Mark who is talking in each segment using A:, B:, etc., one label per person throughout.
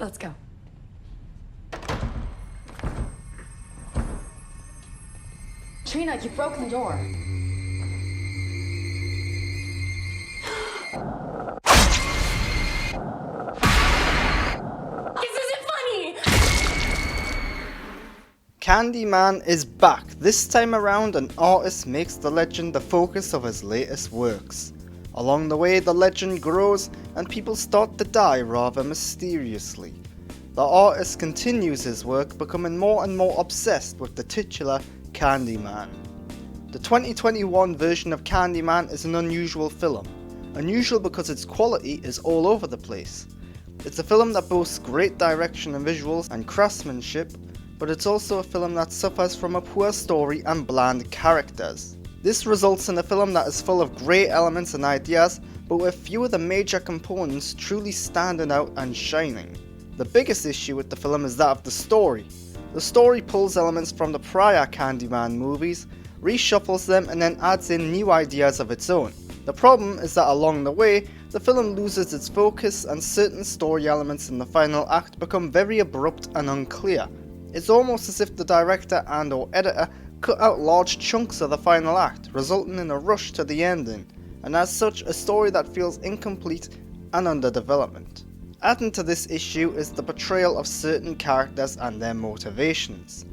A: Let's go. Trina, you broke the door. This isn't funny!
B: Candyman is back. This time around, an artist makes the legend the focus of his latest works. Along the way, the legend grows and people start to die rather mysteriously. The artist continues his work, becoming more and more obsessed with the titular Candyman. The 2021 version of Candyman is an unusual film. Unusual because its quality is all over the place. It's a film that boasts great direction and visuals and craftsmanship, but it's also a film that suffers from a poor story and bland characters. This results in a film that is full of great elements and ideas, but with few of the major components truly standing out and shining. The biggest issue with the film is that of the story. The story pulls elements from the prior Candyman movies, reshuffles them, and then adds in new ideas of its own. The problem is that along the way, the film loses its focus and certain story elements in the final act become very abrupt and unclear. It's almost as if the director and or editor cut out large chunks of the final act, resulting in a rush to the ending, and as such a story that feels incomplete and under development. Adding to this issue is the portrayal of certain characters and their motivations.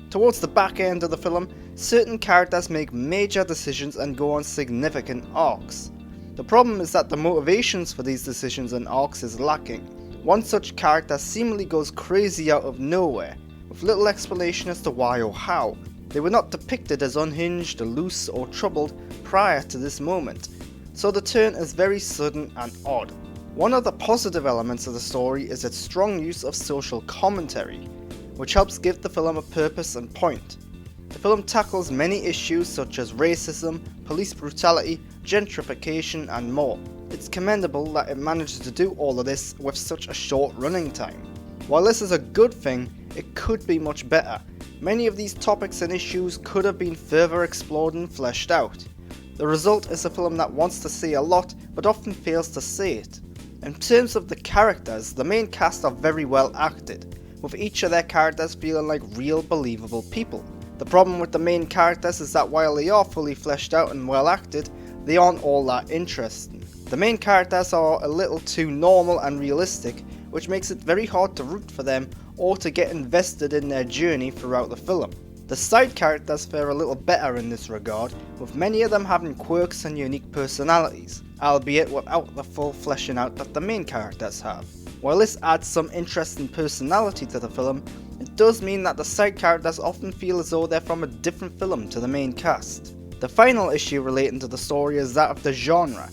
B: Towards the back end of the film, certain characters make major decisions and go on significant arcs. The problem is that the motivations for these decisions and arcs is lacking. One such character seemingly goes crazy out of nowhere, with little explanation as to why or how. They were not depicted as unhinged, loose or troubled prior to this moment, so the turn is very sudden and odd. One of the positive elements of the story is its strong use of social commentary, which helps give the film a purpose and point. The film tackles many issues such as racism, police brutality, gentrification and more. It's commendable that it manages to do all of this with such a short running time. While this is a good thing, it could be much better. Many of these topics and issues could have been further explored and fleshed out. The result is a film that wants to say a lot but often fails to say it. In terms of the characters, the main cast are very well acted, with each of their characters feeling like real believable people. The problem with the main characters is that while they are fully fleshed out and well acted, they aren't all that interesting. The main characters are a little too normal and realistic, which makes it very hard to root for them or to get invested in their journey throughout the film. The side characters fare a little better in this regard, with many of them having quirks and unique personalities, albeit without the full fleshing out that the main characters have. While this adds some interesting personality to the film, it does mean that the side characters often feel as though they're from a different film to the main cast. The final issue relating to the story is that of the genre.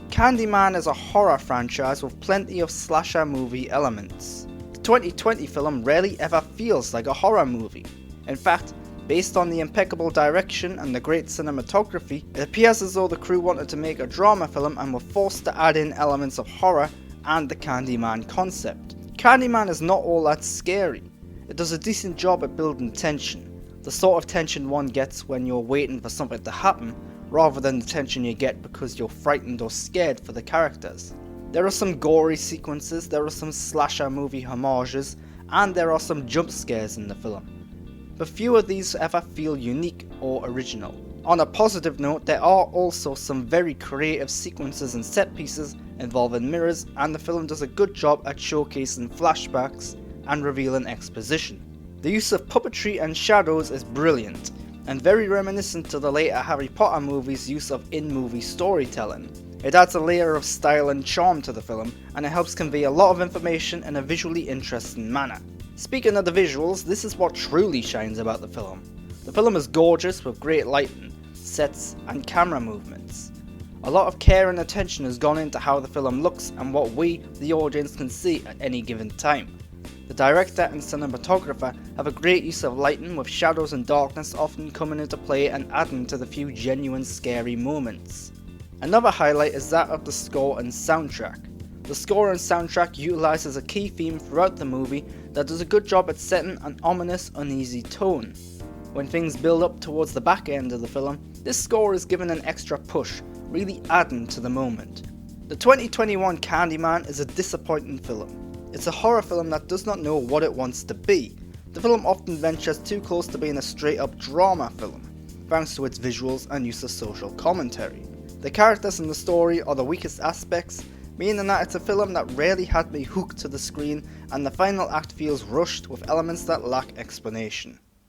B: Candyman is a horror franchise with plenty of slasher movie elements. The 2020 film rarely ever feels like a horror movie. In fact, based on the impeccable direction and the great cinematography, it appears as though the crew wanted to make a drama film and were forced to add in elements of horror and the Candyman concept. Candyman is not all that scary. It does a decent job at building tension, the sort of tension one gets when you're waiting for something to happen, rather than the tension you get because you're frightened or scared for the characters. There are some gory sequences, there are some slasher movie homages, and there are some jump scares in the film. But few of these ever feel unique or original. On a positive note, there are also some very creative sequences and set pieces involving mirrors, and the film does a good job at showcasing flashbacks and revealing exposition. The use of puppetry and shadows is brilliant, and very reminiscent to the later Harry Potter movies' use of in-movie storytelling. It adds a layer of style and charm to the film, and it helps convey a lot of information in a visually interesting manner. Speaking of the visuals, this is what truly shines about the film. The film is gorgeous with great lighting, sets and camera movements. A lot of care and attention has gone into how the film looks and what we, the audience, can see at any given time. The director and cinematographer have a great use of lighting, with shadows and darkness often coming into play and adding to the few genuine scary moments. Another highlight is that of the score and soundtrack. The score and soundtrack utilizes a key theme throughout the movie that does a good job at setting an ominous, uneasy tone. When things build up towards the back end of the film, this score is given an extra push, really adding to the moment. The 2021 Candyman is a disappointing film. It's a horror film that does not know what it wants to be. The film often ventures too close to being a straight up drama film, thanks to its visuals and use of social commentary. The characters in the story are the weakest aspects, meaning that it's a film that rarely had me hooked to the screen, and the final act feels rushed with elements that lack explanation.